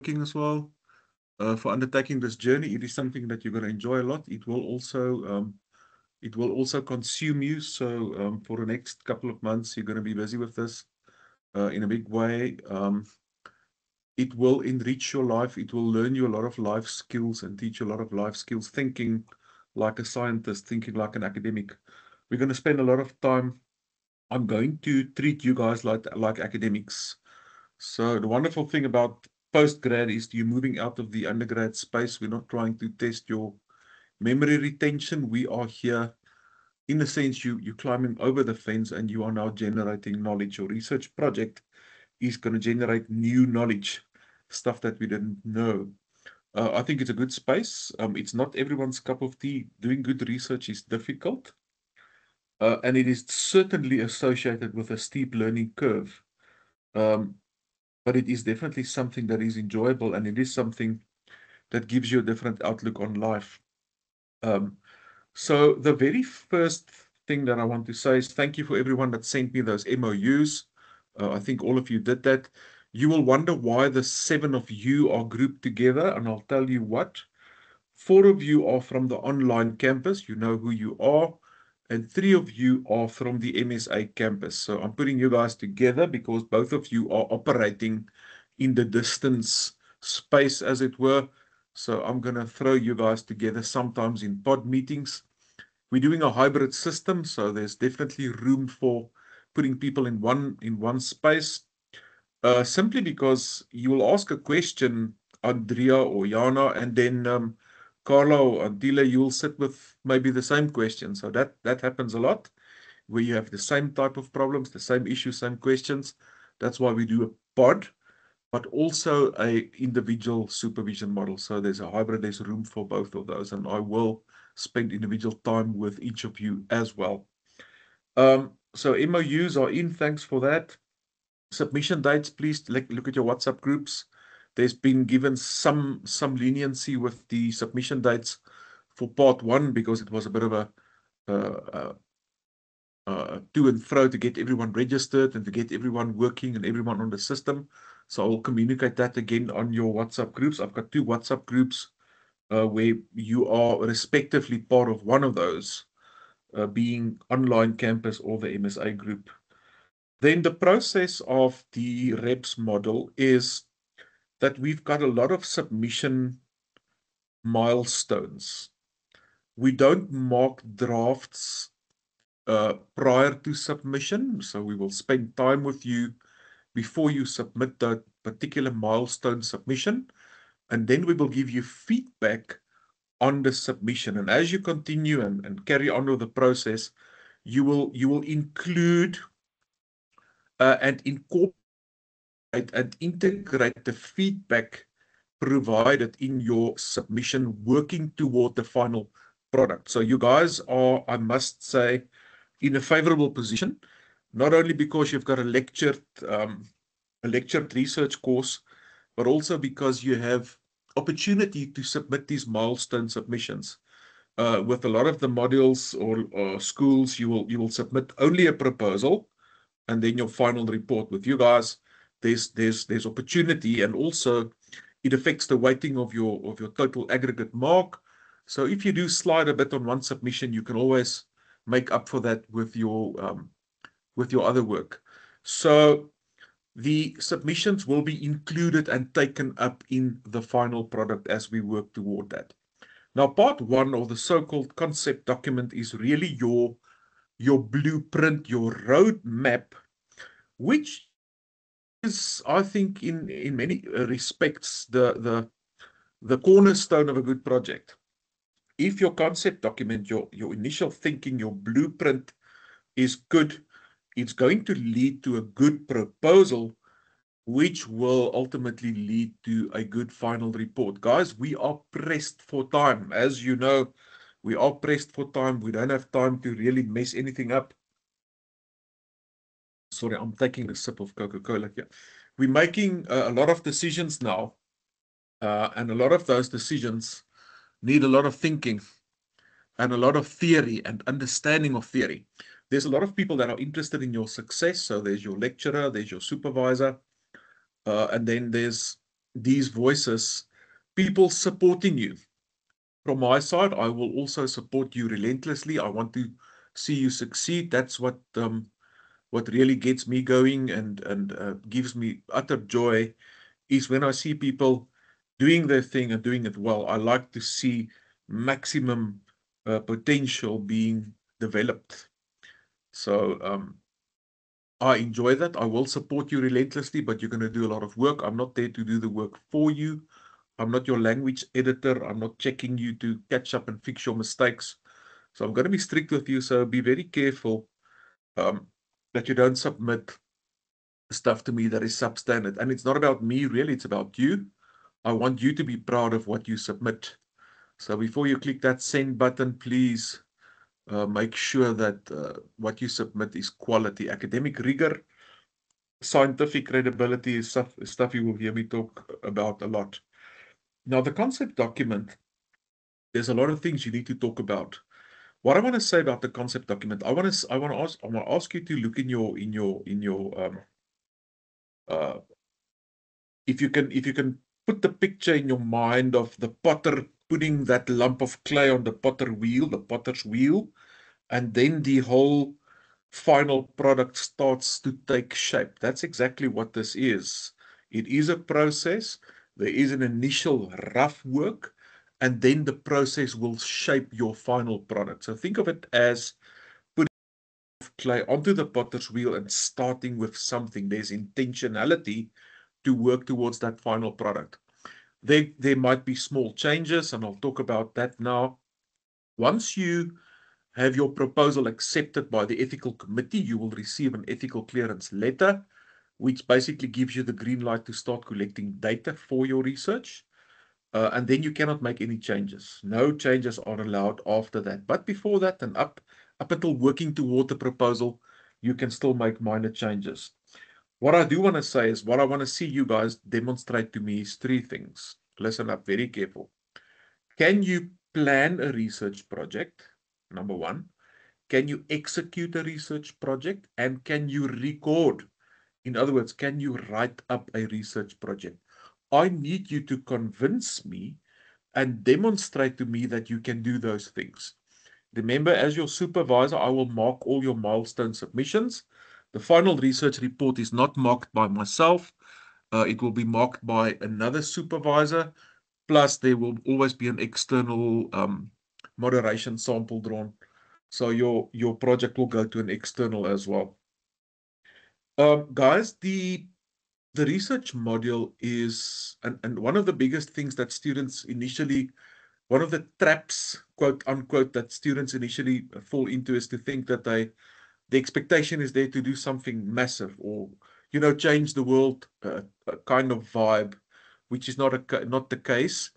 as well. For undertaking this journey, it is something that you're going to enjoy a lot. It will also consume you. So for the next couple of months, you're going to be busy with this in a big way. It will enrich your life. It will learn you a lot of life skills and teach you a lot of life skills, thinking like a scientist, thinking like an academic. We're going to spend a lot of time. I'm going to treat you guys like academics. So the wonderful thing about postgrad is you're moving out of the undergrad space. We're not trying to test your memory retention. We are here, in a sense, you're climbing over the fence and you are now generating knowledge. Your research project is going to generate new knowledge, stuff that we didn't know. I think it's a good space. It's not everyone's cup of tea. Doing good research is difficult, and it is certainly associated with a steep learning curve. Um, but it is definitely something that is enjoyable, and it is something that gives you a different outlook on life. Um, so the very first thing that I want to say is thank you for everyone that sent me those MOUs. I think all of you did that. You will wonder why the 7 of you are grouped together, and I'll tell you what. 4 of you are from the online campus, you know who you are, and 3 of you are from the MSA campus. So I'm putting you guys together because both of you are operating in the distance space, as it were. So I'm going to throw you guys together sometimes in pod meetings. We're doing a hybrid system, so there's definitely room for putting people in one space. Simply because you will ask a question, Andrea or Jana, and then Carla or Antila, you will sit with maybe the same question. So that happens a lot, where you have the same type of problems, the same issues, same questions. That's why we do a pod, but also a individual supervision model. So there's a hybrid, there's room for both of those, and I will spend individual time with each of you as well. So MOUs are in, thanks for that. Submission dates, please look at your WhatsApp groups. There's been given some leniency with the submission dates for part 1 because it was a bit of a uh, to and fro to get everyone registered and to get everyone working and everyone on the system. So I'll communicate that again on your WhatsApp groups. I've got 2 WhatsApp groups where you are respectively part of one of those, being online campus or the MSA group. Then the process of the REPS model is that we've got a lot of submission milestones. We don't mark drafts prior to submission, so we will spend time with you before you submit that particular milestone submission, and then we will give you feedback on the submission. And as you continue and carry on with the process, you will include and incorporate and integrate the feedback provided in your submission, working toward the final product. So you guys are, I must say, in a favorable position, not only because you've got a lectured research course, but also because you have opportunity to submit these milestone submissions. With a lot of the modules or schools, you will submit only a proposal and then your final report. With you guys, there's opportunity, and also it affects the weighting of your total aggregate mark. So if you do slide a bit on one submission, you can always make up for that with your other work. So the submissions will be included and taken up in the final product as we work toward that. Now, part 1 of the so-called concept document is really your blueprint, your roadmap, which is, I think, in many respects, the cornerstone of a good project. If your concept document, your initial thinking, your blueprint is good, it's going to lead to a good proposal, which will ultimately lead to a good final report. Guys, we are pressed for time. As you know, we are pressed for time. We don't have time to really mess anything up. Sorry, I'm taking a sip of Coca-Cola here. We're making a lot of decisions now, and a lot of those decisions need a lot of thinking and a lot of theory and understanding of theory. There's a lot of people that are interested in your success. So there's your lecturer, there's your supervisor, and then there's these voices, people supporting you. From my side, I will also support you relentlessly. I want to see you succeed. That's what really gets me going and gives me utter joy is when I see people doing their thing and doing it well. I like to see maximum potential being developed. So I enjoy that. I will support you relentlessly, but you're going to do a lot of work. I'm not there to do the work for you. I'm not your language editor. I'm not checking you to catch up and fix your mistakes. So I'm going to be strict with you. So be very careful um, that you don't submit stuff to me that is substandard. And it's not about me, really. It's about you. I want you to be proud of what you submit. So before you click that send button, please make sure that what you submit is quality. Academic rigor, scientific credibility is stuff you will hear me talk about a lot. Now, the concept document, there's a lot of things you need to talk about. What I want to say about the concept document, I want to ask you to look in your uh, if you can put the picture in your mind of the potter putting that lump of clay on the potter wheel, the potter's wheel, and then the whole final product starts to take shape. That's exactly what this is. It is a process. There is an initial rough work, and then the process will shape your final product. So think of it as putting clay onto the potter's wheel and starting with something. There's intentionality to work towards that final product. There might be small changes, and I'll talk about that now. Once you have your proposal accepted by the ethical committee, you will receive an ethical clearance letter, which basically gives you the green light to start collecting data for your research. And then you cannot make any changes. No changes are allowed after that. But before that and up until working toward the proposal, you can still make minor changes. What I do want to say is what I want to see you guys demonstrate to me is three things. Listen up, very careful. Can you plan a research project? Number one. Can you execute a research project? And can you record? In other words, can you write up a research project? I need you to convince me and demonstrate to me that you can do those things. Remember, as your supervisor, I will mark all your milestone submissions. The final research report is not marked by myself. It will be marked by another supervisor. Plus, there will always be an external moderation sample drawn. So your project will go to an external as well. Guys, the research module is, and one of the biggest things that students initially, one of the traps, quote unquote, that students initially fall into is to think that the expectation is there to do something massive or, change the world, a kind of vibe, which is not the case.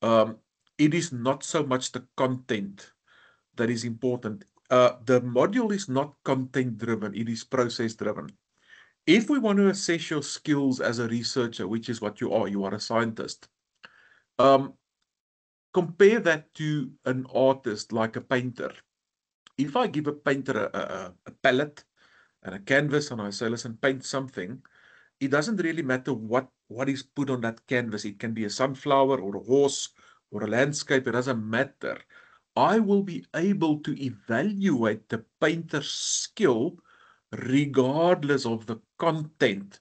Um, it is not so much the content that is important. The module is not content driven, it is process driven. If we want to assess your skills as a researcher, which is what you are a scientist, um, compare that to an artist like a painter. If I give a painter a palette and a canvas and I say, listen, paint something, it doesn't really matter what is put on that canvas. It can be a sunflower or a horse or a landscape. It doesn't matter. I will be able to evaluate the painter's skill regardless of the content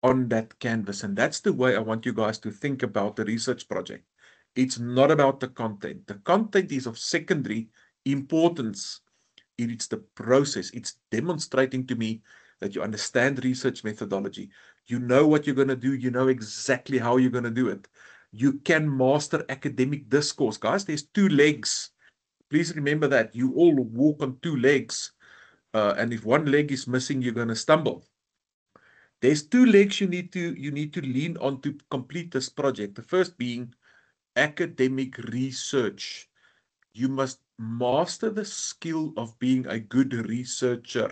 on that canvas. And that's the way I want you guys to think about the research project. It's not about the content. The content is of secondary importance. It's the process. It's demonstrating to me that you understand research methodology. You know what you're going to do. You know exactly how you're going to do it. You can master academic discourse. Guys, there's two legs. Please remember that. You all walk on two legs. And if one leg is missing, you're going to stumble. There's two legs you need to lean on to complete this project. The first being academic research. You must master the skill of being a good researcher.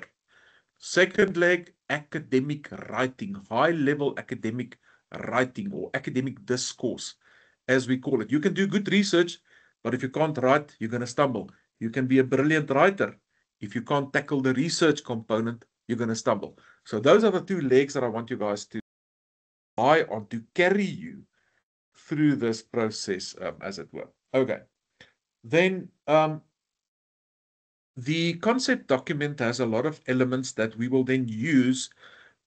Second leg, academic writing, high-level academic writing or academic discourse, as we call it. You can do good research, but if you can't write, you're going to stumble. You can be a brilliant writer. If you can't tackle the research component, you're going to stumble. So those are the two legs that I want you guys to rely on to carry you through this process, as it were. Okay. Then the concept document has a lot of elements that we will then use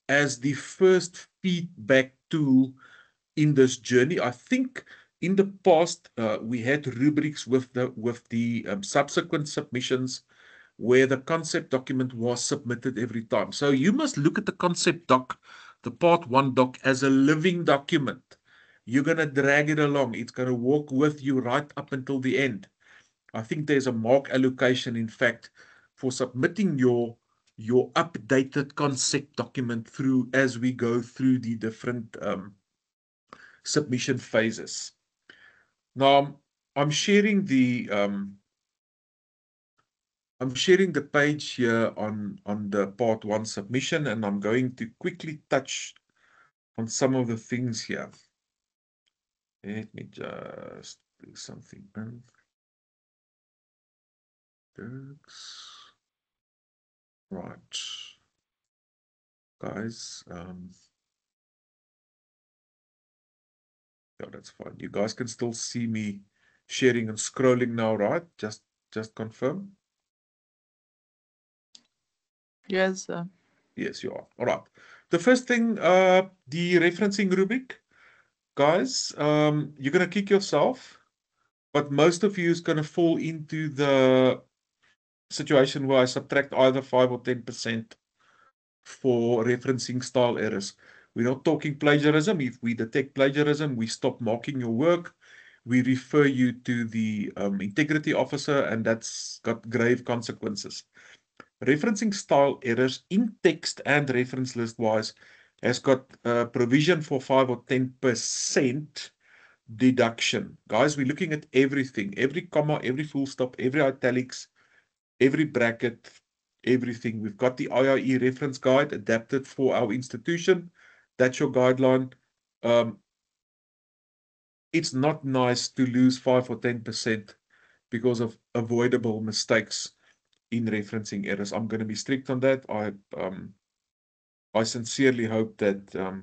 as the first feedback tool in this journey. I think in the past we had rubrics with the subsequent submissions where the concept document was submitted every time. So you must look at the concept doc, the part 1 doc, as a living document. You're going to drag it along. It's going to walk with you right up until the end. I think there's a mark allocation, in fact, for submitting your updated concept document through as we go through the different submission phases. Now, I'm sharing the page here on the part 1 submission, and I'm going to quickly touch on some of the things here. Let me just do something. Right. Guys, yeah, that's fine. You guys can still see me sharing and scrolling now, right? Just confirm. Yes, sir. Yes, you are. All right. The first thing, the referencing rubric. Guys, you're going to kick yourself, but most of you is going to fall into the situation where I subtract either 5 or 10% for referencing style errors. We're not talking plagiarism. If we detect plagiarism, we stop marking your work. We refer you to the integrity officer, and that's got grave consequences. Referencing style errors in text and reference list wise has got provision for 5 or 10% deduction. Guys, we're looking at everything, every comma, every full stop, every italics, every bracket, everything. We've got the IIE reference guide adapted for our institution. That's your guideline. It's not nice to lose 5 or 10% because of avoidable mistakes in referencing errors. I'm going to be strict on that. I sincerely hope that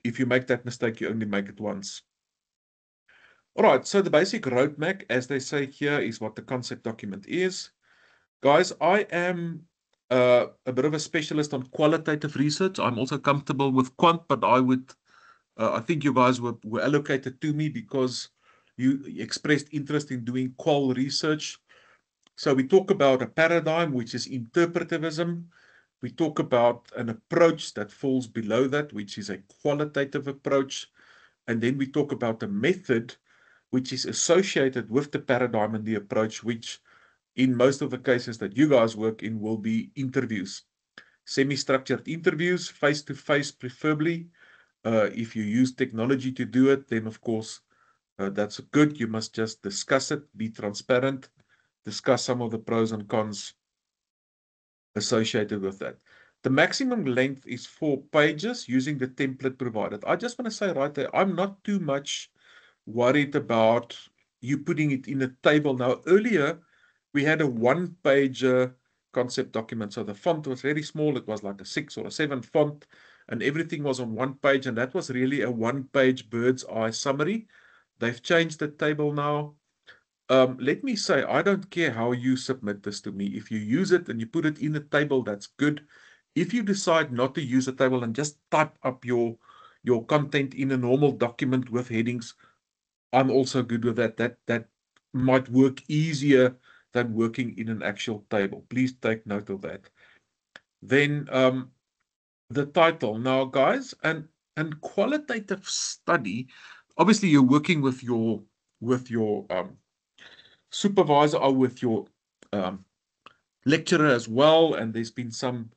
if you make that mistake, you only make it once. All right, so the basic roadmap, as they say here, is what the concept document is. Guys, I am a bit of a specialist on qualitative research. I'm also comfortable with quant, but I think you guys were allocated to me because you expressed interest in doing qual research. So we talk about a paradigm, which is interpretivism. We talk about an approach that falls below that, which is a qualitative approach. And then we talk about a method, which is associated with the paradigm and the approach, which in most of the cases that you guys work in will be interviews. Semi-structured interviews, face-to-face preferably. If you use technology to do it, then of course, that's good. You must just discuss it, be transparent, discuss some of the pros and cons associated with that. The maximum length is 4 pages using the template provided. I just want to say right there, I'm not too much worried about you putting it in a table. Now, earlier, we had a 1-page concept document. So the font was very small. It was like a 6 or a 7 font, and everything was on 1 page. And that was really a 1-page bird's eye summary. They've changed the table now. Let me say, I don't care how you submit this to me. If you use it and you put it in a table, that's good. If you decide not to use a table and just type up your content in a normal document with headings, I'm also good with that. That might work easier than working in an actual table. Please take note of that. Then the title. Now, guys, and qualitative study, obviously you're working with your supervisor or with your lecturer as well, and there's been some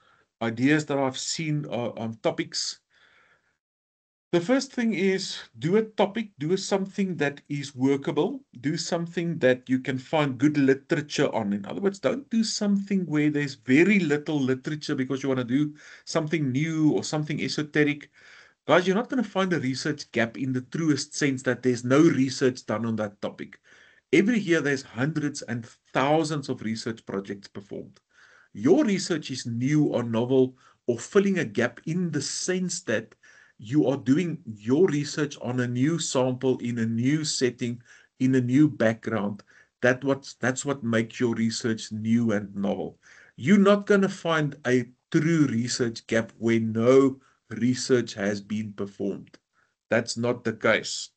ideas that I've seen on topics. The first thing is do a topic, do something that is workable, do something that you can find good literature on. In other words, don't do something where there's very little literature because you want to do something new or something esoteric. Guys, you're not going to find a research gap in the truest sense that there's no research done on that topic. Every year there's hundreds and thousands of research projects performed. Your research is new or novel or filling a gap in the sense that you are doing your research on a new sample, in a new setting, in a new background. That's what makes your research new and novel. You're not going to find a true research gap where no research has been performed. That's not the case.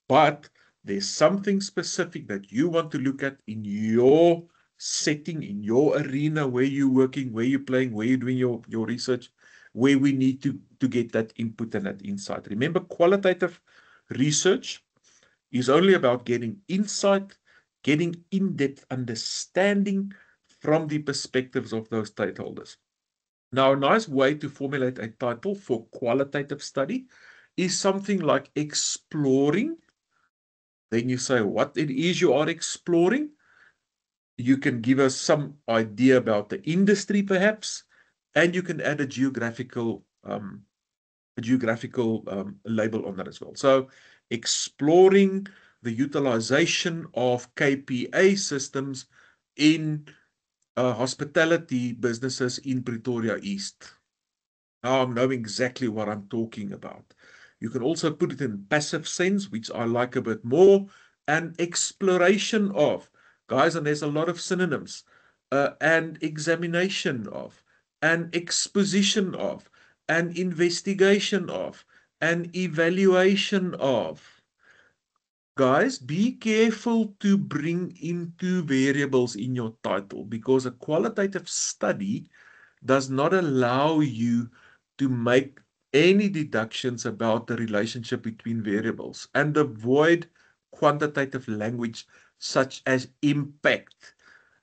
But there's something specific that you want to look at in your setting, in your arena, where you're working, where you're playing, where you're doing your research, where we need to get that input and that insight. Remember, qualitative research is only about getting insight, getting in-depth understanding from the perspectives of those stakeholders. Now, a nice way to formulate a title for qualitative study is something like exploring. Then you say what it is you are exploring. You can give us some idea about the industry, perhaps, and you can add a geographical label on that as well. So, exploring the utilization of KPA systems in hospitality businesses in Pretoria East. Now I know exactly what I'm talking about. You can also put it in passive sense, which I like a bit more, and exploration of. Guys, and there's a lot of synonyms. And examination of, and exposition of, and investigation of, and evaluation of. Guys, be careful to bring into variables in your title, because a qualitative study does not allow you to make any deductions about the relationship between variables, and avoid quantitative language such as impact.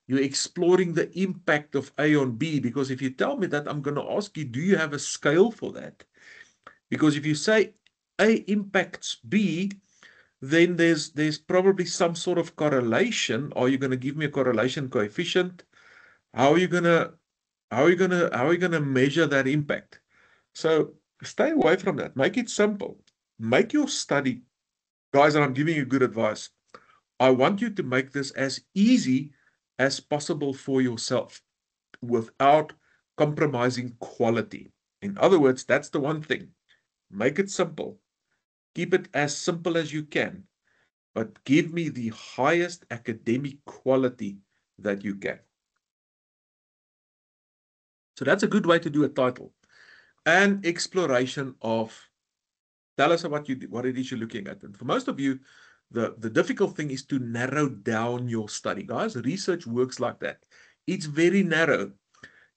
You're exploring the impact of A on B, because if you tell me that, I'm going to ask you, do you have a scale for that? Because if you say A impacts B, then there's probably some sort of correlation. Are you going to give me a correlation coefficient? How are you going to measure that impact? So stay away from that. Make it simple. Make your study, guys, and I'm giving you good advice. I want you to make this as easy as possible for yourself without compromising quality. In other words, that's the one thing. Make it simple. Keep it as simple as you can, but give me the highest academic quality that you can. So that's a good way to do a title. And exploration of, tell us what it is you're looking at. And for most of you, the difficult thing is to narrow down your study. Guys, research works like that. It's very narrow.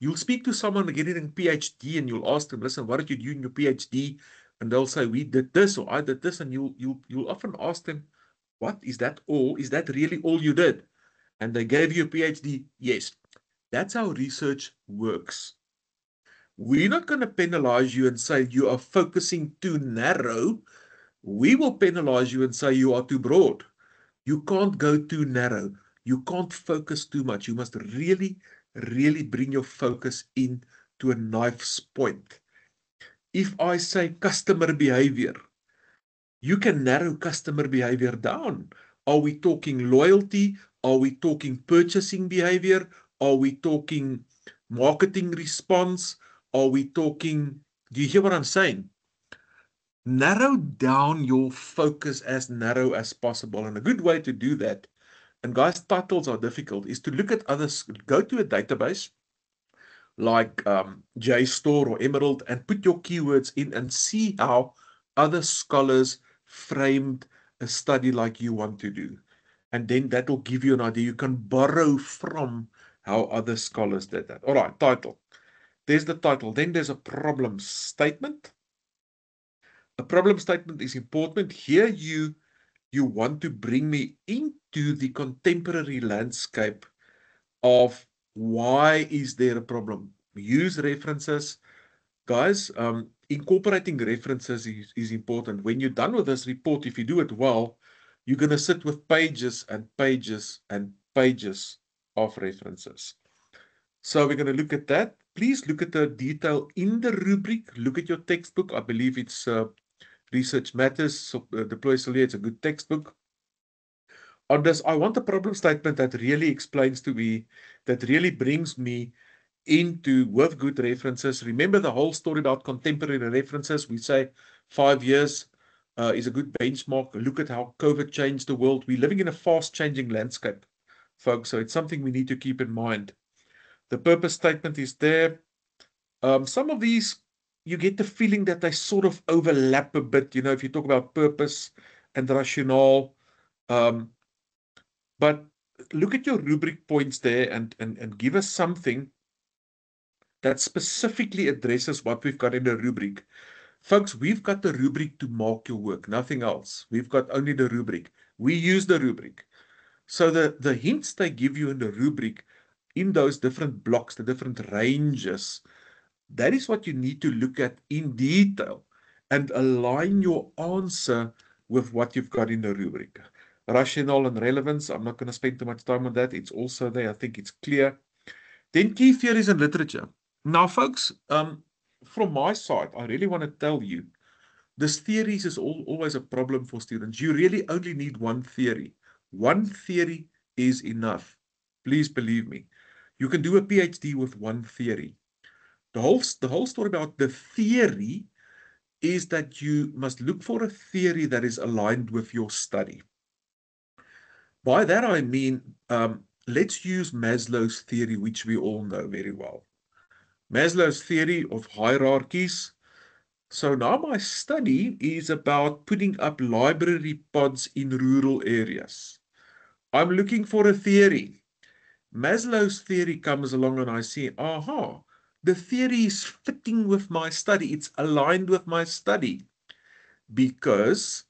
You'll speak to someone getting a PhD and you'll ask them, listen, what did you do in your PhD? And they'll say, we did this or I did this. And you'll often ask them, what is that all? Is that really all you did? And they gave you a PhD? Yes. That's how research works. We're not going to penalize you and say you are focusing too narrow. We will penalize you and say you are too broad. You can't go too narrow. You can't focus too much. You must really, really bring your focus in to a knife's point. If I say customer behavior, you can narrow customer behavior down. Are we talking loyalty? Are we talking purchasing behavior? Are we talking marketing response? Are we talking, do you hear what I'm saying? Narrow down your focus as narrow as possible. And a good way to do that, and guys, titles are difficult, is to look at others, go to a database like JSTOR or Emerald and put your keywords in and see how other scholars framed a study like you want to do. And then that will give you an idea. You can borrow from how other scholars did that. All right, title. There's the title. Then there's a problem statement. A problem statement is important. Here you want to bring me into the contemporary landscape of why is there a problem. Use references. Guys, incorporating references is important. When you're done with this report, if you do it well, you're going to sit with pages and pages and pages of references. So we're going to look at that. Please look at the detail in the rubric. Look at your textbook. I believe it's Research Matters. So, Deploy Sillier, it's a good textbook. On this, I want a problem statement that really explains to me, that really brings me into with good references. Remember the whole story about contemporary references. We say 5 years is a good benchmark. Look at how COVID changed the world. We're living in a fast-changing landscape, folks, so it's something we need to keep in mind. The purpose statement is there. Some of these, you get the feeling that they sort of overlap a bit, you know, if you talk about purpose and rationale. But look at your rubric points there and give us something that specifically addresses what we've got in the rubric. Folks, we've got the rubric to mark your work, nothing else. We've got only the rubric. We use the rubric. So the hints they give you in the rubric, in those different blocks, the different ranges, that is what you need to look at in detail and align your answer with what you've got in the rubric. Rationale and relevance, I'm not going to spend too much time on that. It's also there. I think it's clear. Then key theories and literature. Now, folks, from my side, I really want to tell you, this theories is always a problem for students. You really only need one theory. One theory is enough. Please believe me. You can do a PhD with one theory. The whole story about the theory is that you must look for a theory that is aligned with your study. By that I mean, let's use Maslow's theory, which we all know very well. Maslow's theory of hierarchies. So now my study is about putting up library pods in rural areas. I'm looking for a theory. Maslow's theory comes along and I see, aha, the theory is fitting with my study. It's aligned with my study. Because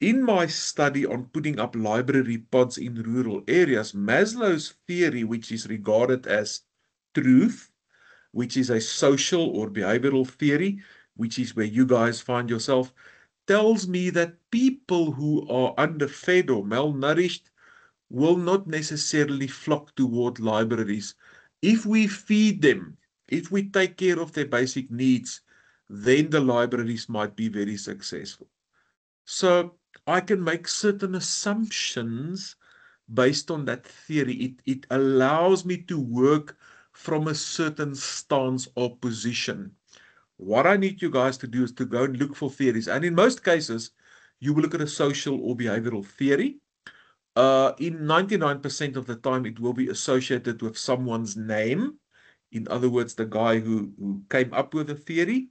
in my study on putting up library pods in rural areas, Maslow's theory, which is regarded as truth, which is a social or behavioral theory, which is where you guys find yourself, tells me that people who are underfed or malnourished will not necessarily flock toward libraries. If we feed them, if we take care of their basic needs, then the libraries might be very successful. So I can make certain assumptions based on that theory. It allows me to work from a certain stance or position. What I need you guys to do is to go and look for theories. And in most cases, you will look at a social or behavioral theory. In 99% of the time, it will be associated with someone's name. In other words, the guy who came up with the theory.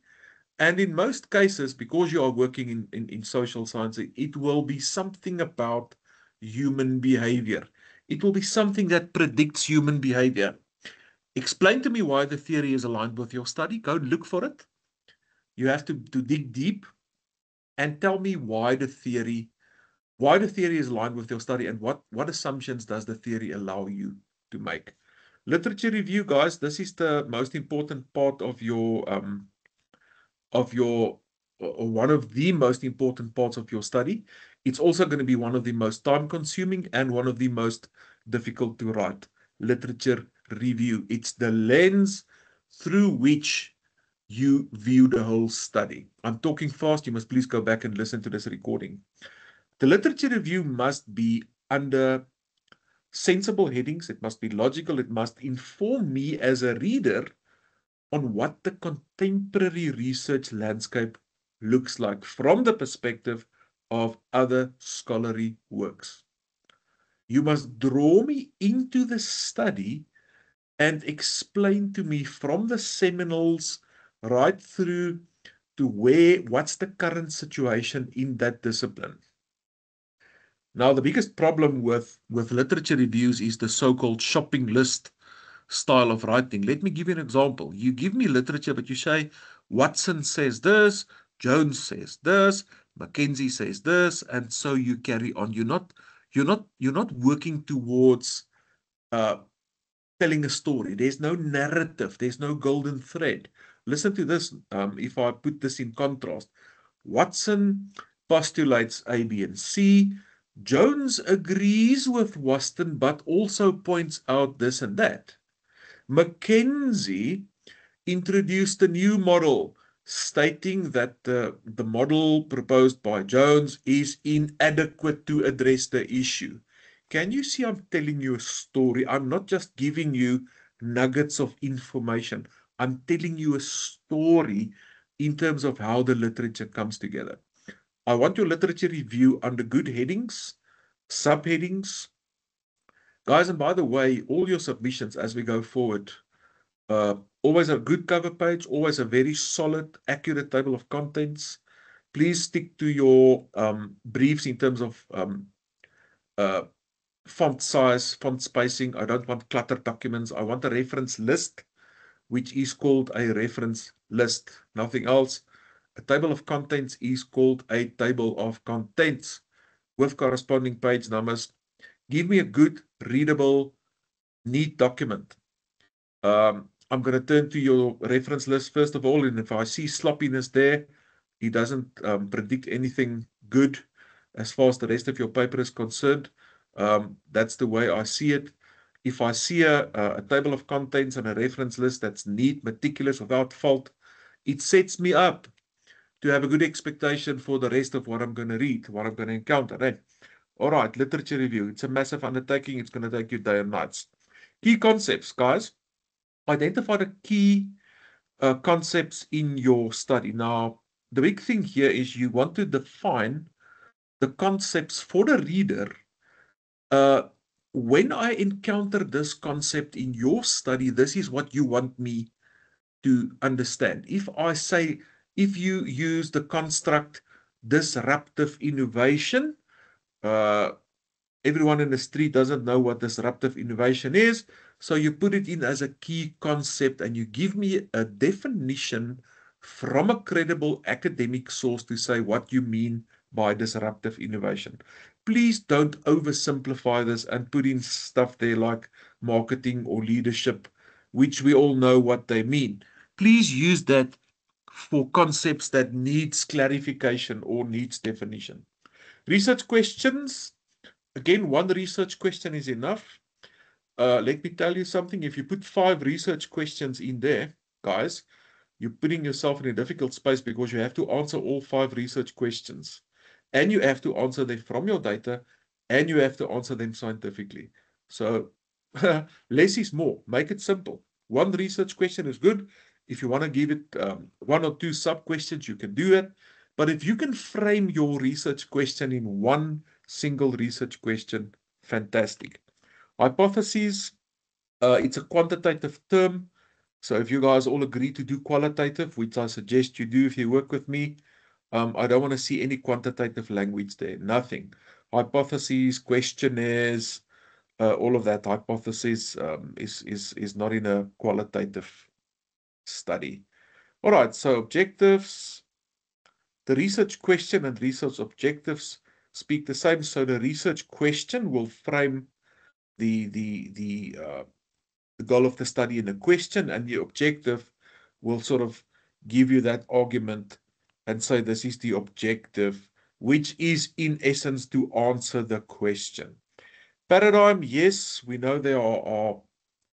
And in most cases, because you are working in social science, it will be something about human behavior. It will be something that predicts human behavior. Explain to me why the theory is aligned with your study. Go look for it. You have to dig deep and tell me why the theory is aligned with your study and what assumptions does the theory allow you to make. Literature review, guys, this is the most important part of your or one of the most important parts of your study. It's also going to be one of the most time consuming and one of the most difficult to write. Literature review. It's the lens through which you view the whole study. I'm talking fast. You must please go back and listen to this recording. The literature review must be under sensible headings. It must be logical. It must inform me as a reader on what the contemporary research landscape looks like from the perspective of other scholarly works. You must draw me into the study and explain to me from the seminals right through to what's the current situation in that discipline. Now, the biggest problem with literature reviews is the so-called shopping list style of writing. Let me give you an example. You give me literature, but you say, Watson says this, Jones says this, Mackenzie says this, and so you carry on. You're not working towards telling a story. There's no narrative. There's no golden thread. Listen to this. If I put this in contrast, Watson postulates A, B, and C. Jones agrees with Watson, but also points out this and that. Mackenzie introduced a new model, stating that the model proposed by Jones is inadequate to address the issue. Can you see I'm telling you a story? I'm not just giving you nuggets of information. I'm telling you a story in terms of how the literature comes together. I want your literature review under good headings, subheadings. Guys, and by the way, all your submissions as we go forward, always a good cover page, always a very solid, accurate table of contents. Please stick to your briefs in terms of uh, font size, font spacing. I don't want cluttered documents. I want a reference list, which is called a reference list. Nothing else. A table of contents is called a table of contents with corresponding page numbers. Give me a good, readable, neat document. I'm going to turn to your reference list first of all, and if I see sloppiness there, it doesn't predict anything good as far as the rest of your paper is concerned. That's the way I see it. If I see a table of contents and a reference list that's neat, meticulous, without fault, it sets me up to have a good expectation for the rest of what I'm going to read, what I'm going to encounter. Right? All right, literature review. It's a massive undertaking. It's going to take you day and nights. Key concepts, guys. Identify the key concepts in your study. Now, the big thing here is you want to define the concepts for the reader. When I encounter this concept in your study, this is what you want me to understand. If I say, if you use the construct disruptive innovation, everyone in the street doesn't know what disruptive innovation is. So you put it in as a key concept and you give me a definition from a credible academic source to say what you mean by disruptive innovation. Please don't oversimplify this and put in stuff there like marketing or leadership, which we all know what they mean. Please use that for concepts that needs clarification or needs definition. Research questions. Again, one research question is enough. Let me tell you something. If you put 5 research questions in there, guys, you're putting yourself in a difficult space because you have to answer all 5 research questions. And you have to answer them from your data, and you have to answer them scientifically. So less is more. Make it simple. One research question is good. If you want to give it 1 or 2 sub-questions, you can do it. But if you can frame your research question in one single research question, fantastic. Hypotheses, it's a quantitative term. So if you guys all agree to do qualitative, which I suggest you do if you work with me, I don't want to see any quantitative language there. Nothing. Hypotheses, questionnaires, all of that. Hypothesis is not in a qualitative study. All right, so objectives. The research question and research objectives speak the same. So the research question will frame the goal of the study in a question, and the objective will sort of give you that argument and say this is the objective, which is in essence to answer the question. Paradigm, yes, we know there are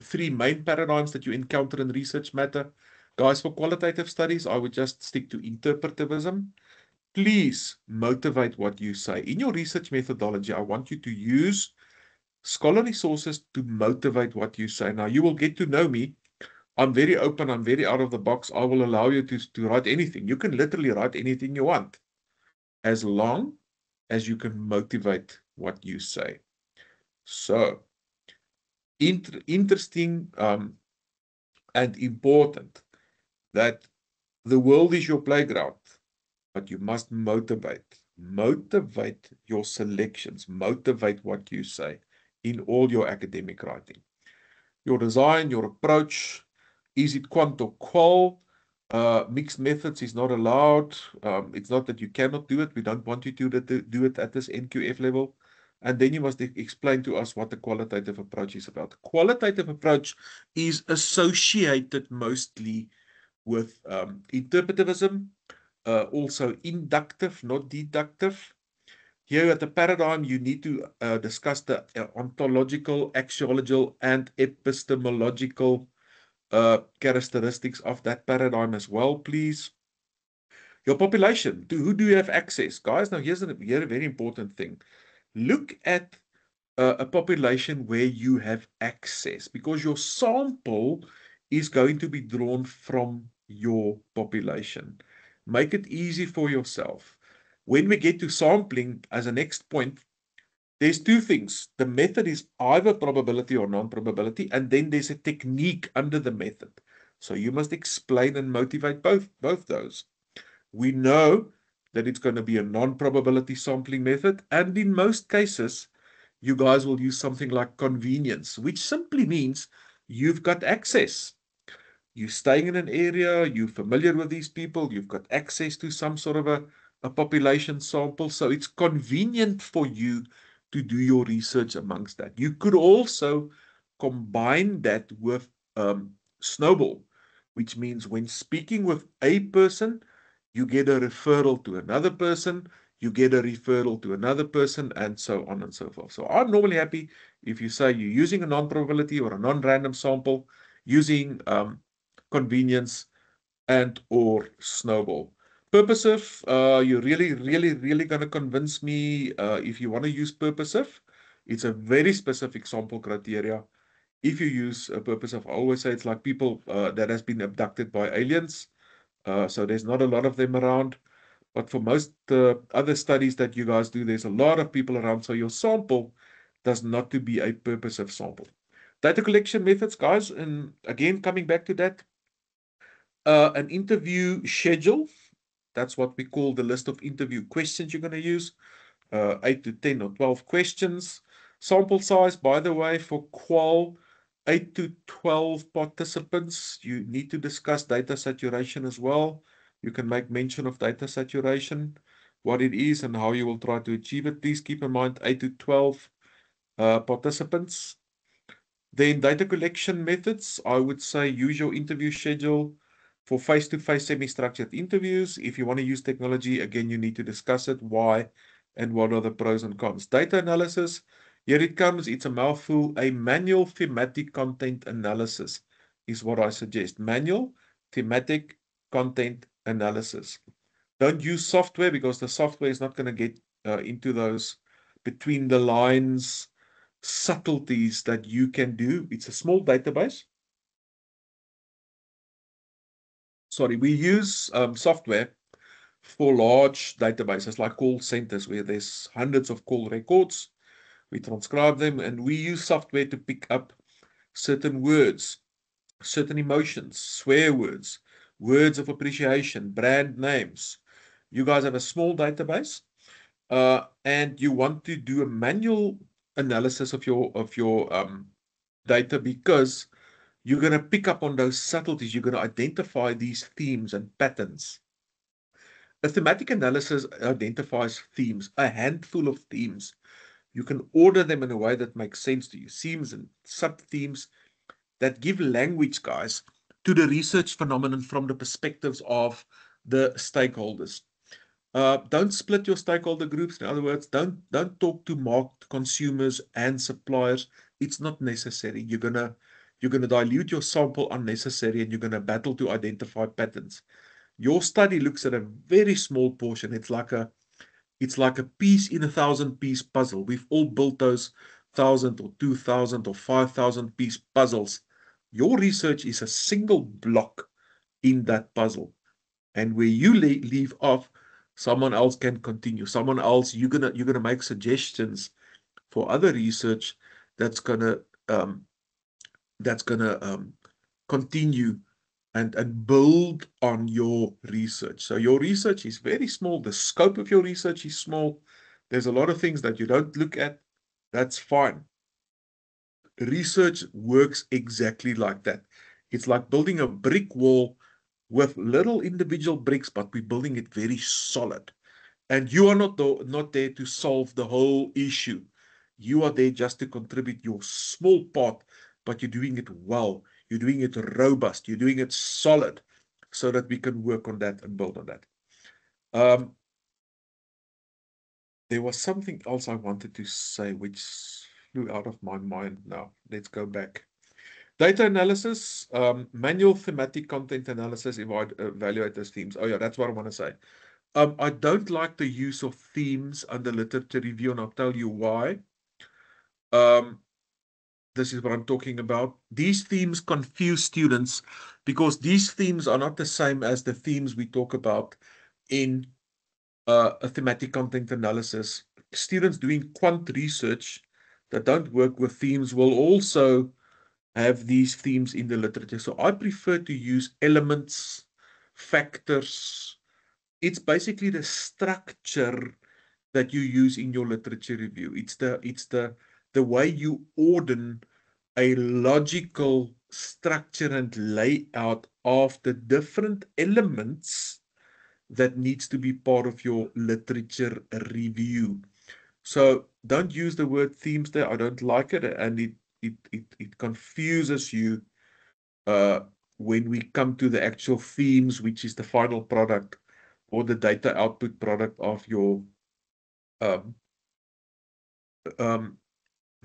3 main paradigms that you encounter in research matter. Guys, for qualitative studies, I would just stick to interpretivism. Please motivate what you say. In your research methodology, I want you to use scholarly sources to motivate what you say. Now, you will get to know me. I'm very open. I'm very out of the box. I will allow you to write anything. You can literally write anything you want, as long as you can motivate what you say. So, interesting and important that the world is your playground, but you must motivate. Motivate your selections. Motivate what you say in all your academic writing. Your design, your approach, is it quant or qual? Mixed methods is not allowed. It's not that you cannot do it. We don't want you to do it at this NQF level. And then you must explain to us what the qualitative approach is about. The qualitative approach is associated mostly with interpretivism, also inductive, not deductive. Here at the paradigm, you need to discuss the ontological, axiological, and epistemological characteristics of that paradigm as well, please. Your population, to who do you have access? Guys, now here's a very important thing. Look at a population where you have access, because your sample is going to be drawn from your population. Make it easy for yourself. When we get to sampling as a next point, there's two things. The method is either probability or non-probability, and then there's a technique under the method. So you must explain and motivate both those. We know that it's going to be a non-probability sampling method, and in most cases, you guys will use something like convenience, which simply means you've got access. You're staying in an area, you're familiar with these people, you've got access to some sort of a population sample, so it's convenient for you to do your research amongst that. You could also combine that with snowball, which means when speaking with a person, you get a referral to another person, you get a referral to another person, and so on and so forth. So I'm normally happy if you say you're using a non-probability or a non-random sample, using convenience and or snowball. Purposive, you're really going to convince me if you want to use purposive. It's a very specific sample criteria. If you use a purposive, I always say it's like people that has been abducted by aliens. So there's not a lot of them around. But for most other studies that you guys do, there's a lot of people around. So your sample does not to be a purposive sample. Data collection methods, guys, and again, coming back to that, an interview schedule. That's what we call the list of interview questions you're going to use. 8 to 10 or 12 questions. Sample size, by the way, for qual, 8 to 12 participants. You need to discuss data saturation as well. You can make mention of data saturation, what it is and how you will try to achieve it. Please keep in mind 8 to 12 participants. Then data collection methods, I would say use your interview schedule for face-to-face semi-structured interviews. If you want to use technology, again, you need to discuss it, why, and what are the pros and cons. Data analysis, here it comes, it's a mouthful. A manual thematic content analysis is what I suggest. Manual thematic content analysis. Don't use software because the software is not going to get into those between the lines subtleties that you can do. It's a small database. Sorry, we use software for large databases like call centers where there's hundreds of call records. We transcribe them and we use software to pick up certain words, certain emotions, swear words, words of appreciation, brand names. You guys have a small database and you want to do a manual analysis of your data because you're going to pick up on those subtleties. You're going to identify these themes and patterns. A thematic analysis identifies themes, a handful of themes. You can order them in a way that makes sense to you. Themes and sub-themes that give language, guys, to the research phenomenon from the perspectives of the stakeholders. Don't split your stakeholder groups. In other words, don't talk to market consumers and suppliers. It's not necessary. You're gonna dilute your sample unnecessary, and you're gonna battle to identify patterns. Your study looks at a very small portion. It's like a piece in a 1,000-piece puzzle. We've all built those 1,000 or 2,000 or 5,000 piece puzzles. Your research is a single block in that puzzle, and where you leave off, someone else can continue. Someone else, you're gonna make suggestions for other research that's gonna um, continue and build on your research. So your research is very small. The scope of your research is small. There's a lot of things that you don't look at. That's fine. Research works exactly like that. It's like building a brick wall with little individual bricks, but we're building it very solid. And you are not there to solve the whole issue. You are there just to contribute your small part, but you're doing it well. You're doing it robust. You're doing it solid so that we can work on that and build on that. There was something else I wanted to say, which flew out of my mind now. Let's go back. Data analysis, manual thematic content analysis, evaluate as themes. Oh yeah, that's what I want to say. I don't like the use of themes under literature review, and I'll tell you why. This is what I'm talking about. These themes confuse students because these themes are not the same as the themes we talk about in a thematic content analysis. Students doing quant research that don't work with themes will also have these themes in the literature. So I prefer to use elements, factors. It's basically the structure that you use in your literature review. It's the way you order a logical structure and layout of the different elements that needs to be part of your literature review. So don't use the word themes there. I don't like it, and it confuses you uh, when we come to the actual themes, which is the final product or the data output product of your um, um,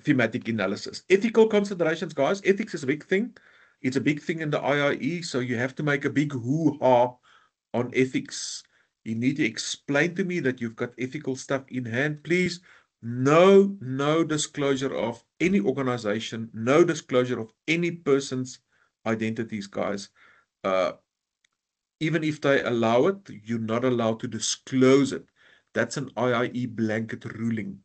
thematic analysis. Ethical considerations, guys. Ethics is a big thing. It's a big thing in the IIE, so you have to make a big hoo-ha on ethics. You need to explain to me that you've got ethical stuff in hand. Please, no disclosure of any organization, no disclosure of any person's identities, guys. Uh, Even if they allow it, you're not allowed to disclose it. That's an IIE blanket ruling.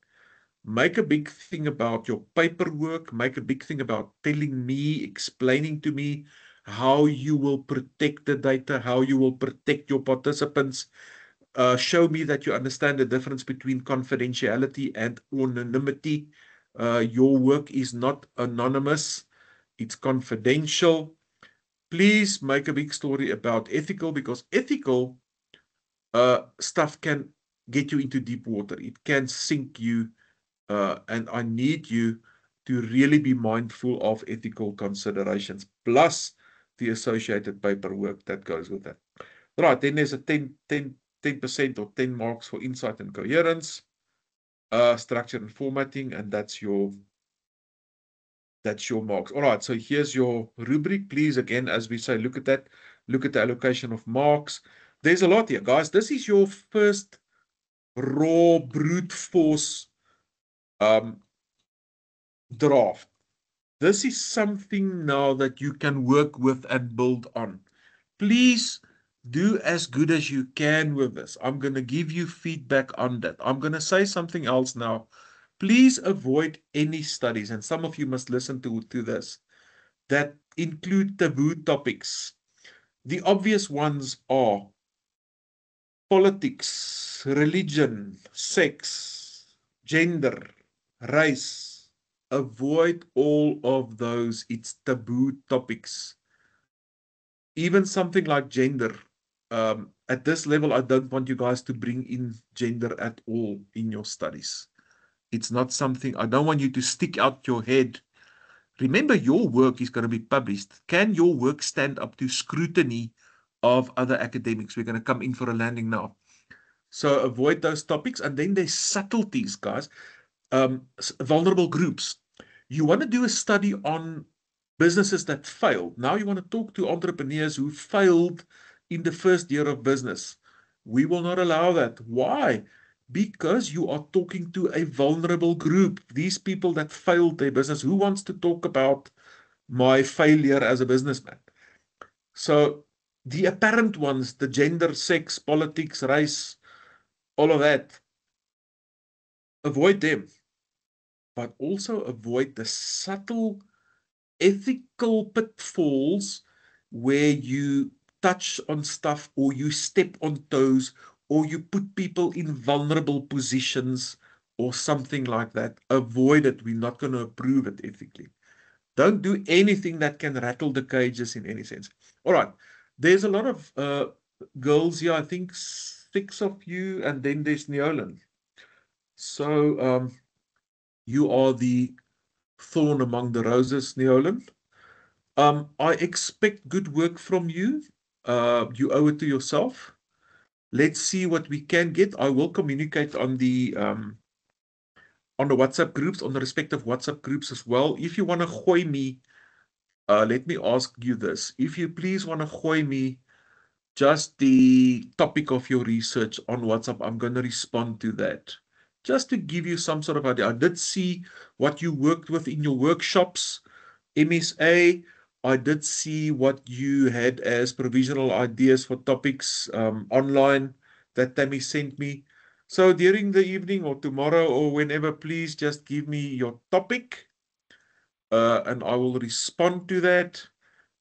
Make a big thing about your paperwork. Make a big thing about telling me, explaining to me how you will protect the data, how you will protect your participants. Show me that you understand the difference between confidentiality and anonymity. Your work is not anonymous, it's confidential. Please make a big story about ethical, because ethical stuff can get you into deep water. It can sink you. And I need you to really be mindful of ethical considerations, plus the associated paperwork that goes with that. Right, then there's a 10% or 10 marks for insight and coherence, structure and formatting, and that's your marks. All right, so here's your rubric. Please, again, as we say, look at that. Look at the allocation of marks. There's a lot here, guys. This is your first raw brute force um, draft. This is something now that you can work with and build on. Please do as good as you can with this. I'm going to give you feedback on that. I'm going to say something else now. Please avoid any studies, and some of you must listen to this, that include taboo topics. The obvious ones are politics, religion, sex, gender, race. Avoid all of those. It's taboo topics. Even something like gender. At this level, I don't want you guys to bring in gender at all in your studies. It's not something, I don't want you to stick out your head. Remember, your work is going to be published. Can your work stand up to scrutiny of other academics? We're going to come in for a landing now. So avoid those topics. And then there's subtleties, guys. Vulnerable groups. You want to do a study on businesses that failed. Now you want to talk to entrepreneurs who failed in the first year of business. We will not allow that. Why? Because you are talking to a vulnerable group. These people that failed their business. Who wants to talk about my failure as a businessman? So the apparent ones, the gender, sex, politics, race, all of that, avoid them. But also avoid the subtle ethical pitfalls where you touch on stuff or you step on toes or you put people in vulnerable positions or something like that. Avoid it. We're not going to approve it ethically. Don't do anything that can rattle the cages in any sense. All right. There's a lot of girls here. I think 6 of you, and then there's Neolin. So you are the thorn among the roses, Neolin. I expect good work from you. You owe it to yourself. Let's see what we can get. I will communicate on the WhatsApp groups, on the respective WhatsApp groups as well. If you want to gooi me, let me ask you this. If you please want to gooi me just the topic of your research on WhatsApp, I'm going to respond to that just to give you some sort of idea. I did see what you worked with in your workshops, MSA. I did see what you had as provisional ideas for topics online that Tammy sent me. So during the evening or tomorrow or whenever, please just give me your topic and I will respond to that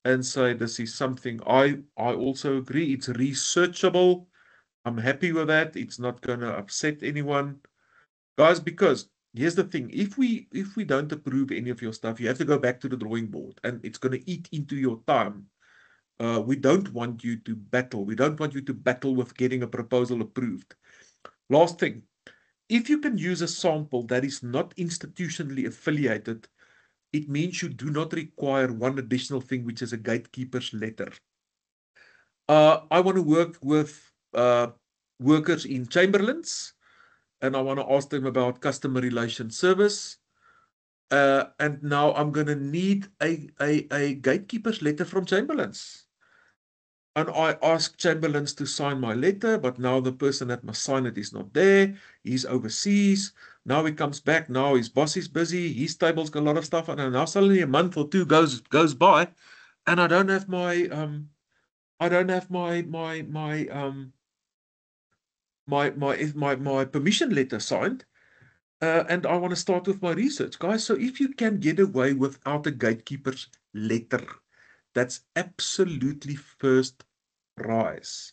and say this is something I also agree. It's researchable. I'm happy with that. It's not going to upset anyone. Guys, because here's the thing. If we don't approve any of your stuff, you have to go back to the drawing board and it's going to eat into your time. We don't want you to battle. We don't want you to battle with getting a proposal approved. Last thing, if you can use a sample that is not institutionally affiliated, it means you do not require one additional thing, which is a gatekeeper's letter. I want to work with workers in Chamberlains, and I want to ask them about customer relation service. And now I'm going to need a gatekeeper's letter from Chamberlains. And I asked Chamberlains to sign my letter, but now the person that must sign it is not there. He's overseas. Now he comes back. Now his boss is busy. His table's got a lot of stuff. And now suddenly a month or two goes by, and I don't have my permission letter signed. And I want to start with my research, guys. So if you can get away without a gatekeeper's letter, that's absolutely first prize.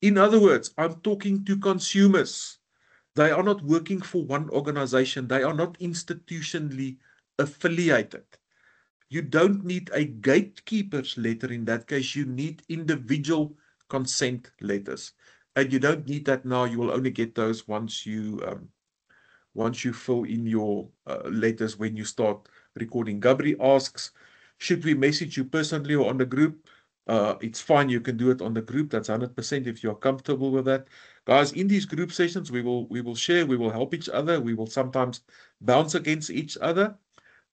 In other words, I'm talking to consumers. They are not working for one organization. They are not institutionally affiliated. You don't need a gatekeeper's letter in that case. You need individual consent letters. And you don't need that now. You will only get those once you fill in your letters when you start recording. Gabri asks, should we message you personally or on the group? It's fine. You can do it on the group. That's 100% if you're comfortable with that. Guys, in these group sessions, we will share, we will help each other. We will sometimes bounce against each other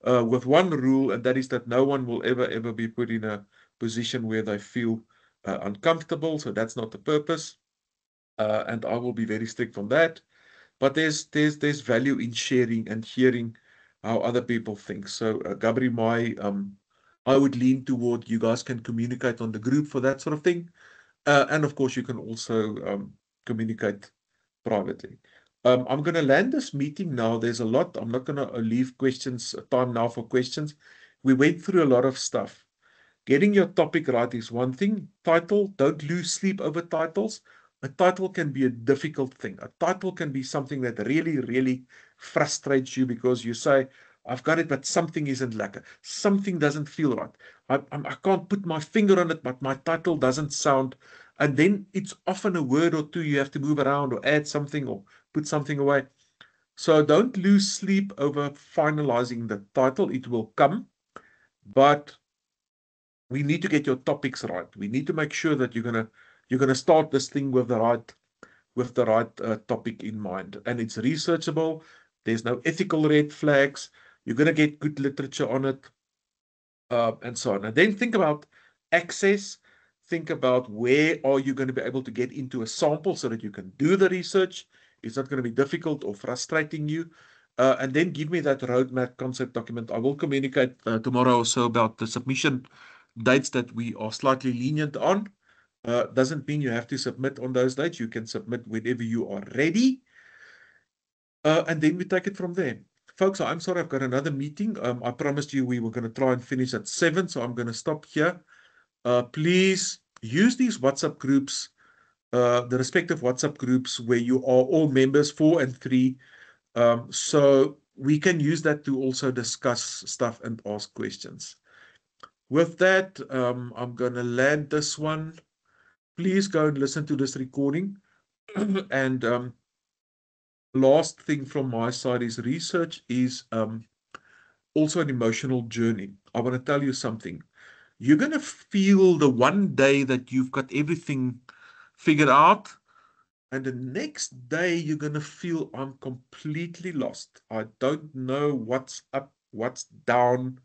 with one rule, and that is that no one will ever be put in a position where they feel uncomfortable. So that's not the purpose. And I will be very strict on that. But there's value in sharing and hearing how other people think. So Gabri, I would lean toward you guys can communicate on the group for that sort of thing. And of course, you can also communicate privately. I'm going to land this meeting now. There's a lot. I'm not going to leave time now for questions. We went through a lot of stuff. Getting your topic right is one thing. Title, don't lose sleep over titles. A title can be a difficult thing. A title can be something that really frustrates you because you say, I've got it, but something isn't lekker. Something doesn't feel right. I can't put my finger on it, but my title doesn't sound. And then it's often a word or two you have to move around or add something or put something away. So don't lose sleep over finalizing the title. It will come, but we need to get your topics right. We need to make sure that you're gonna start this thing with the right topic in mind, and it's researchable. There's no ethical red flags. You're gonna get good literature on it, and so on. And then think about access. Think about where are you going to be able to get into a sample so that you can do the research. It's not going to be difficult or frustrating you. And then give me that roadmap concept document. I will communicate tomorrow or so about the submission dates that we are slightly lenient on. Doesn't mean you have to submit on those dates. You can submit whenever you are ready. And then we take it from there. Folks, I'm sorry, I've got another meeting. I promised you we were going to try and finish at 7, so I'm going to stop here. Please use these WhatsApp groups, the respective WhatsApp groups where you are all members, 4 and 3. So we can use that to also discuss stuff and ask questions. With that, I'm going to land this one. Please go and listen to this recording. And last thing from my side is research is also an emotional journey. I want to tell you something. You're going to feel the one day that you've got everything figured out, and the next day you're going to feel I'm completely lost. I don't know what's up, what's down.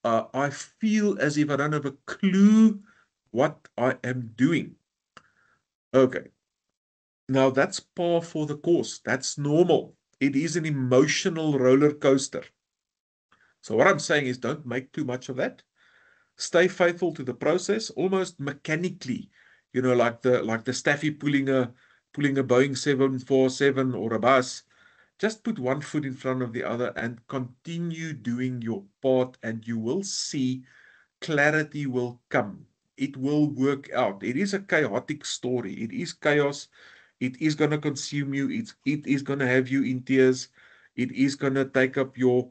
I feel as if I don't have a clue what I am doing. Okay. Now that's par for the course. That's normal. It is an emotional roller coaster. So what I'm saying is don't make too much of that. Stay faithful to the process, almost mechanically, you know, like the staffy pulling a Boeing 747 or a bus. Just put one foot in front of the other and continue doing your part, and you will see clarity will come. It will work out. It is a chaotic story. It is chaos. It is going to consume you. It is going to have you in tears. It is going to take up your,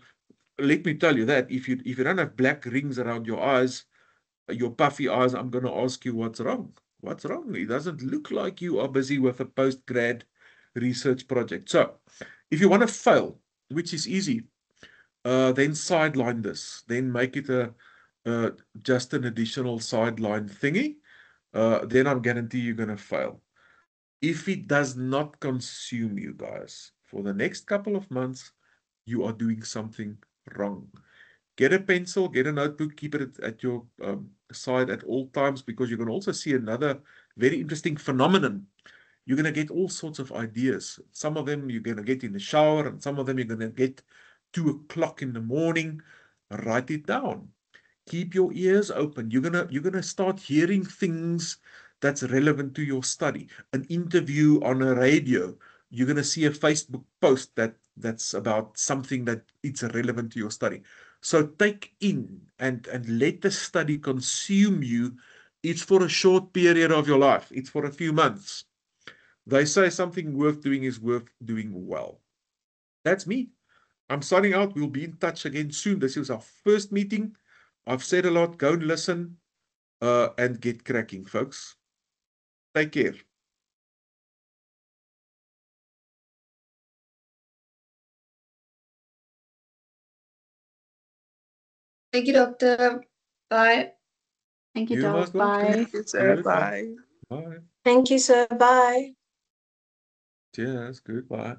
let me tell you that if you don't have black rings around your eyes, your puffy eyes, I'm going to ask you what's wrong. What's wrong? It doesn't look like you are busy with a post-grad research project. So if you want to fail, which is easy, then sideline this. Then make it just an additional sideline thingy. Then I'm guarantee you're going to fail. If it does not consume you guys for the next couple of months, you are doing something wrong. Get a pencil, get a notebook, keep it at your side at all times, because you're going to also see another very interesting phenomenon. You're going to get all sorts of ideas. Some of them you're going to get in the shower, and some of them you're going to get 2 o'clock in the morning. Write it down. Keep your ears open. You're gonna start hearing things that's relevant to your study. An interview on a radio. You're gonna see a Facebook post that's about something that it's relevant to your study. So take in and let the study consume you. It's for a short period of your life. It's for a few months. They say something worth doing is worth doing well. That's me. I'm signing out. We'll be in touch again soon. This is our first meeting. I've said a lot. Go and listen and get cracking, folks. Take care. Thank you, Doctor. Bye. Thank you, You're Doc. most welcome. Bye. Yes, sir. Goodbye. Bye. Bye. Thank you, sir. Bye. Cheers. Goodbye.